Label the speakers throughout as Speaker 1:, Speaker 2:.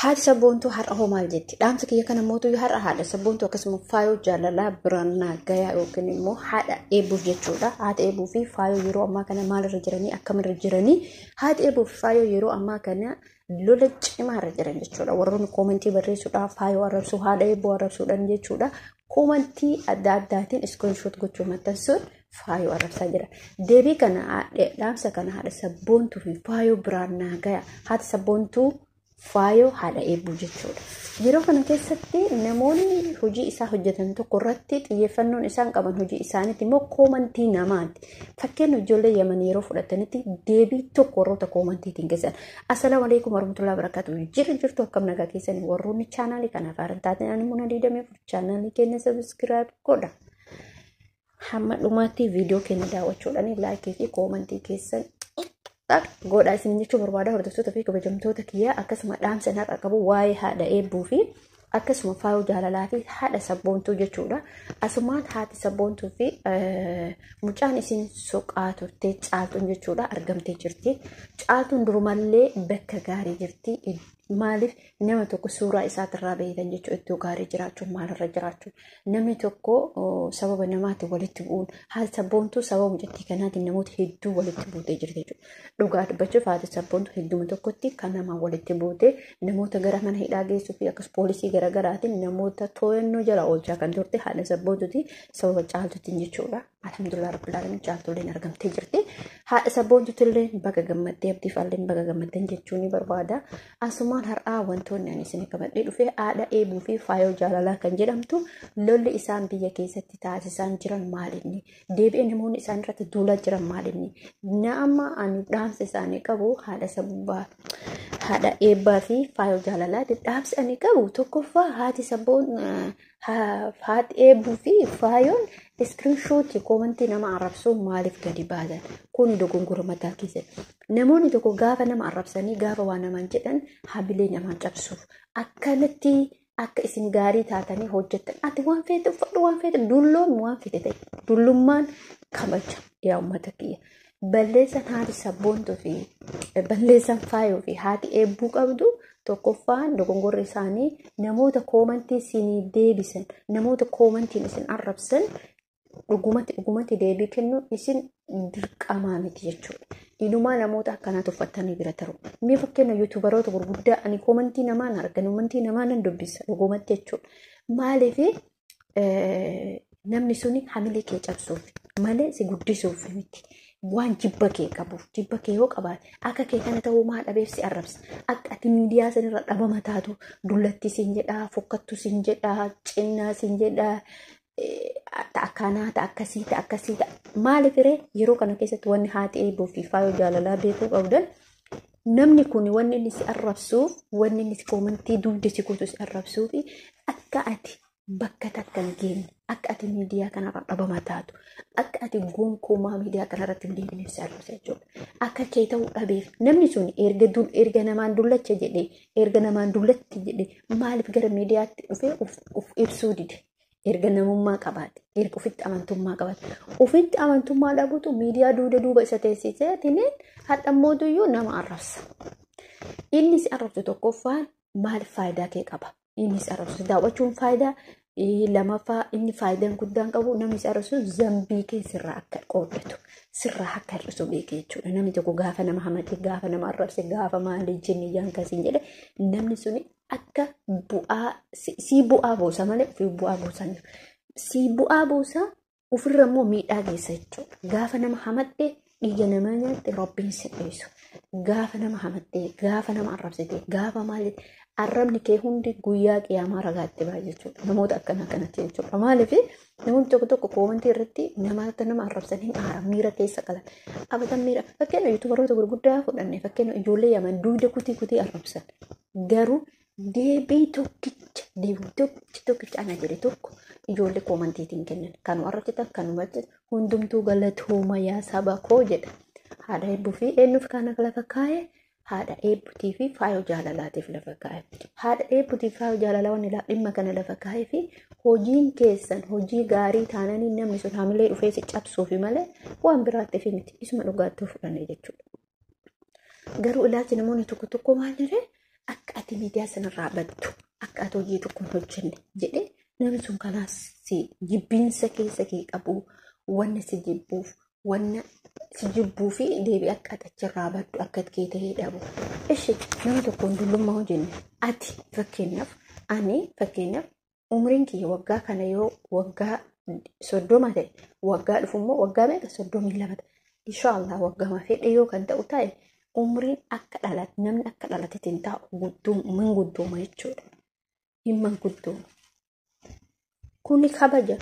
Speaker 1: Haati sabboontuu har'a hoo maal jetti? Dhaamsa kiyya kana mootuu har'a haadha sabboontuu akkasuma faayoo jaalalaa birannaa gayaa yookiin immoo haadha eebuuf jechuudha. Haati eebuu fi faayoo yeroo ammaa kana maalirra jiranii akkamirra jiranii haati eebuu fi faayoo yeroo ammaa kana lola cimaarra jiran jechuudha. Warroonni koomentii barreessuudhaaf faayoo arrabsuu haadha eebuu arrabsuudhaan jechuudha. Koomentii adda addaatiin iskiriinshoot gochuu maxxansuun faayoo arrabsaa jira. Deebii kana dhaamsa kana haadha sabboontuu fi faayoo birannaa gayaa haati sabboontuu faayoo haadha eebuu jechuudha. Yeroo kana keessatti namoonni hojii isaa hojjetan tokko irratti xiyyeeffannoon isaan qaban hojii isaaniitti immoo koomentii namaati. Fakkeenya ijoollee Yaman yeroo fudhatanitti deebii tokko warroota koomantiitiin geessan. Assalaamu alaykum warahmatullahi wabarakatuh. Jirtu akkam nagaa keessanii warroonni chaanaalii kanaaf haaran taatan ani muna diidamee chaanaalii keenya sabiskiraayib godha. Hamma dhumaatti viidiyoo keenya daawwachuudhaan laayikii fi koomentii keessan godha isin jechuun barbaada hordoftoota fi kabajamtoota kiyyaa akkasuma dhaamsa har'a qabu waa'ee haadha eebuu fi akkasuma faayoo jaalalaa fi haadha sabboontuu jechuudha. Asumaan haati sabboontuu fi mucaan isin soqaa turte caaltuun jechuudha argamtee jirti. Caaltuun durumallee bakka gaarii jirti. Maaliif nama tokko suuraa isaatirraa beekan jechuudha iddoo gaarii jiraachuun maalirra jiraachuun namni tokko sababa namaatti walitti bu'uun haati sabboontuu sababa mucattii kanaatiin namoota hedduu walitti buutee jirti jechuudha. Dhugaa dubbachuuf haati sabboontuu hedduma tokkotti kan namaa walitti buutee namoota gara mana hidhaa geessuu fi akkas poolisii garaagaraatiin namoota to'annoo jala oolchaa kan turte haadha sabboontuuti sababa caaltuutiin jechuudha. Alhamdulillah rabbil alamin caaltuuleen argamtee jirti. Haadha sabboontuutillee baga gammaddee abdiif alleen baga gammaddan jechuun ni barbaada. Asumaan har'aa wantoonni ani isin qabadhee dhufee haadha eebuu fi faayoo jaalalaa kan jedhamtu lolli isaan biyya keessatti taasisan jiran maalinni deebi'ee namoonni isaan irratti duulaa jiran maalinni nama ani dhaamsa isaanii qabu haadha eebbaa fi faayoo jaalalaati. Dhaamsa ani qabu tokkoffaa haati sabboon haati eebuu fi faayoon iskiriinshooti koomentii nama arrabsuu maaliif gadi baasan kun dogongora mataa keessatti namoonni tokko gaafa nama arrabsanii gaafa waan namaan jedhan hamilee namaan cabsuuf akkanatti akka isin gaarii taatanii hojjettan ati waan feete uffadhu waan feete dulloon waan feete ta'e dullummaan kabaja yaa uummata kiyya. Balleessan haati sabboontuu fi balleessan faayoo fi haati eebuu qabdu tokkoffaan dogongorri isaanii namoota koomentii isinii deebisan namoota koomentiin isin arrabsan dhugumatti deebii kennu isin dirqamaa miti jechuudha. Inumaa namoota akkanaa tuffatanii bira taru. Mee fakkeenya yuutuubaroota gurguddaa ani koomentii namaan argan koomentii namaa nan dubbisa dhugumatti jechuudha. Maaliif namni suni hamilee kee cabsuuf malee si guddisuuf miti. Waan jibba kee qabuuf jibba kee yoo qabaate akka kee kana ta'uu maa dhabeef si arrabsa akka ati miidiyaa sanirra dhabama taatu dullatti siin jedhaa fokkattu siin jedhaa cinnaa siin jedhaa akkanaa akkasii maaliif yeroo kana keessatti wanni haati eebuu fi faayoo jaalalaa beekuu qabdan namni kun wanni inni si arrabsuuf wanni inni si koomentii dugda si kutu si arrabsuuf akka ati bakka takka hin geenye akka ati miidiyaa kanarra dhabama taatu akka ati gonkumaa miidiyaa kanarratti hin deebineef si arrabsa jechuudha. Akka kee ta'uu dhabeef namni sun erga namaan dullacha jedhee erga namaan dullatti jedhee maaliif gara miidiyaatti dhufee uf ibsuu dide erga namummaa qabaate erga ofitti amantummaa qabaate ofitti amantummaa dhabutu miidiyaa duuba isa teessisee tineen hadhammootuyyuu nama arrabsa. Inni si arrabsu tokkoffaan maal faayidaa kee qaba? Inni si arrabsu daawwachuun faayidaa lamaffaa inni faayidaan guddaan qabu namni si arrabsu zambii kee sirraa akka qooddatu sirraa akka hir'isu beekee jechuudha. Namni tokko gaafa nama hamate gaafa nama arrabse gaafa maalii jennee yaankasiin jedhe namni suni akka bu'aa si bu'aa buusa malee ofii bu'aa buusan si bu'aa buusa ofirra immoo miidhaa geessa jechuudha. Gaafa nama hamadhe dhiiga namaa nyaatte rabbiin si dhiisu gaafa nama hamadhe gaafa nama arrabsite gaafa maal arrabni kee hundi guyyaa qiyaamaa ragaatti ba'a jechuudha. Namoota akkanatti jechuudha. Maaliif namoonni tokko koomentii irratti nama arrabsanii aara miira keessa qalan. Abatan miira fakkeenya yuutuubaroota gurguddaa fudhanne fakkeenya ijoollee Yaman duuda kutii arrabsan. Garuu deebii tokkicha ana jedhe tokko ijoollee koomentiitiin kennan. Kan arrabsitan kanumatti hundumtuu galatooma yaa saba koo jedha. Haadha eebuu fi eenyuuf kana lafa kaa'e haadha eebbuutii fi faayoo jaalalaatiif lafa kaa'e. Haadha eebbuutii fi faayoo jaalalaa wanni dhimma kana lafa kaa'e fi hojiin keessan hojii gaarii taananii namni sun hamilee dhufee si cabsuufi malee waan biraattiif miti isuma dhugaatti fudhanne jechuudha. Garuu ilaalchi namoonni tokko maal jedhee akka ati miidiyaa sanarraa baddu akka ati hojii tokko hin hojjenne jedhee namni sun kanaas jibbiinsa keessa kee qabu wanna si jibbuuf wanna si jibbuu fi deebii akka ati achirraa baddu akka kee ta'ee dhabu. Ishi nama tokkoon dullummaa hojjenne ati fakkeenyaaf umriin kiyya waggaa kana yoo waggaa 30 ta'e waggaa dhufummoo waggaa meeqa 32 ta'e inshaallah waggaa fedhe yoo kan ta'u ta'e umriin akka dhalate namni akka dhalateetiin taa'u guddooma jechuudha. Himman guddooma. Kuni kabaja.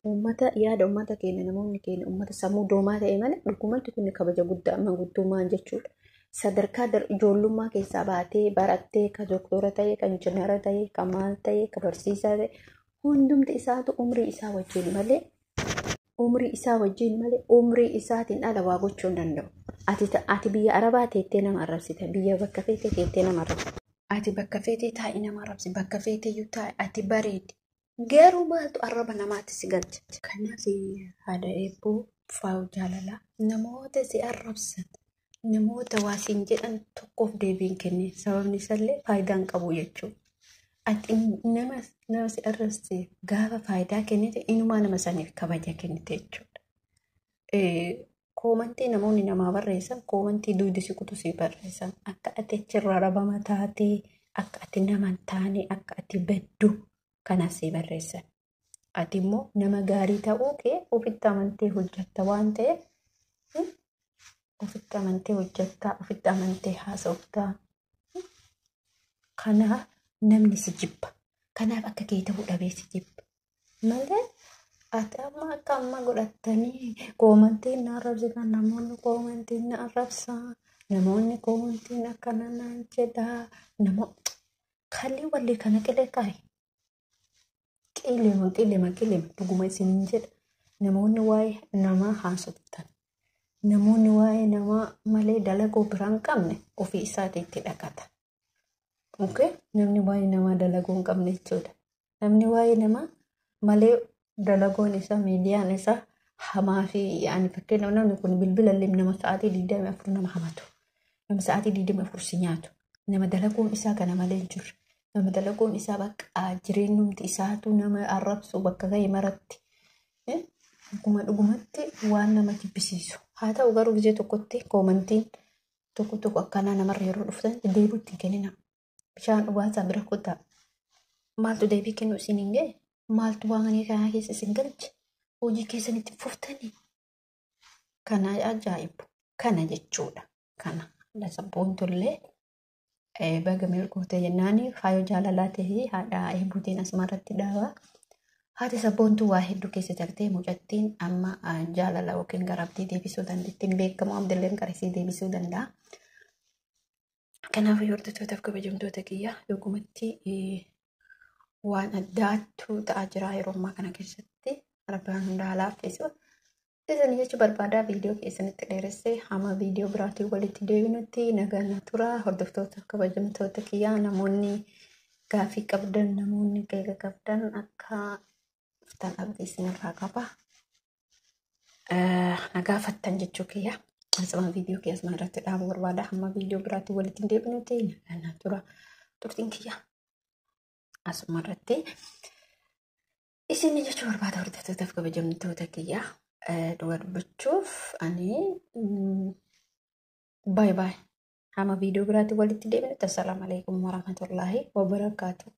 Speaker 1: Uummata yaada uummata keenya namoonni keenya uummata sammuu doomaa ta'e malee dhugumatti kuni kabaja guddaa amma guddummaan jechuudha. Sadarkaa ijoollummaa keessaa baatee barattee kan doktora ta'e kan injiinara ta'e kan maal ta'e kan barsiisaa ta'e hundumti isaatu umrii isaa wajjin malee umrii isaatiin ala waa gochuu hin danda'u. Ati biyya Arabaa teettee nama arrabsita biyya bakka feetee teettee nama arrabsita. Ati bakka feetee taa'ii nama arrabsi bakka feetee iyyuu taa'e ati bareedi. Garuu maaltu arraba namaatti si galcha. Kanaaf haadha eebboo faa'u jaalalaa namoota si arrabsan namoota waa siin jedhan tokkoof deebiin kenne sababni isaallee faayidaan qabu jechuudha. Ati nama si arrabse gaafa faayidaa kennite inumaa nama saniif kabaja kennite jechuudha. Koomantii namoonni namaa barreessan koomantii duudi si kutu si barreessan akka ati achirraa rabama taatee akka ati nama hin taane akka ati baddu kanaaf si barreessan. Ati immoo nama gaarii ta'uu kee ofitti amantee hojjetta waan ta'eef ofitti amantee hojjettaa ofitti amantee haasoftaa. Kanaaf namni si jibba. Kanaaf akka kee ta'uu dhabee si jibba. Malee ati amma akka amma godhattanii koomantiin na arrabsitan namoonni koomantiin na arrabsaa namoonni koomantiin akkana naan jedhaa kalli walii kana qilee kaa'e. Qilleema dhuguma isin jedha namoonni waa'ee namaa haasoftan namoonni waa'ee namaa malee dalagoo biraan qabne ofii isaatiitti dhaqata. Namni waa'ee namaa dalagoo hin qabne jechuudha. Namni waa'ee namaa malee dalagoon isaa miidiyaan isaa hamaa fi fakkeenyaaf namni kun bilbilallee nama sa'aatii 24 nama hamatu nama sa'aatii 24 si nyaatu nama dalagoon isaa kana malee hin jirre. Nama dalagoon isaa bakka jireenyumti isaatu nama arrabsu bakka ga'e maratti. Dhugumatti waan nama jibbisiisu. Haa ta'u garuu biyya tokkotti koomantiin tokko akkanaa namarra yeroo dhuftan deebii ittiin kennina. Bishaan dhugaasaa bira kutaa. Maaltu deebii kennu isin hin ga'e? Maaltu waamanii kanaa keessa isin galche? Hojii keessanitti fuftanii? Kana ajaa'ibu. Kana jechuudha. Kana saboontollee. Baga mirgoota jennaan faayoo jaalalaa ta'ee haadha eebbuutiin asumarratti dhaabaa. Haati sabboontuu waa hedduu keessa tartee mucattiin amma jaalala yookiin garabdii deebisuu dandeettiin beekamu amdilleen qarisii deebisuu danda'a. Kanaafuu hordoftootaafi kabajamtoota kiyyaa dhugumatti waan addaatu ta'aa jira yeroo ammaa kana keessatti Rabbaan hundaa laaffisu. Isin jechuun barbaadaa viidiyoo keessanitti dheeressee hamma viidiyoo biraatiin walitti deebinutti nagaan tura. Hordoftootaafi kabajamtoota kiyyaa namoonni gaaffii qabdan namoonni qeeqa qabdan akka uftaan abdii isinirraa qaba. Nagaafattan jechuu kiyya. Asuma viidiyoo keessan irratti dhaabuu barbaada. Hamma viidiyoo biraatiin walitti deebinutti nagaan tura. Turtiin kiyya. Asuma irratti isin jechuun barbaada hordoftootaafi kabajamtoota kiyyaa. Dhugaa dubbachuuf ani bye. Hamma viidiyoo biraatiin walitti deebinutti assalamu alaikum warahmatullahi wabarakatuh.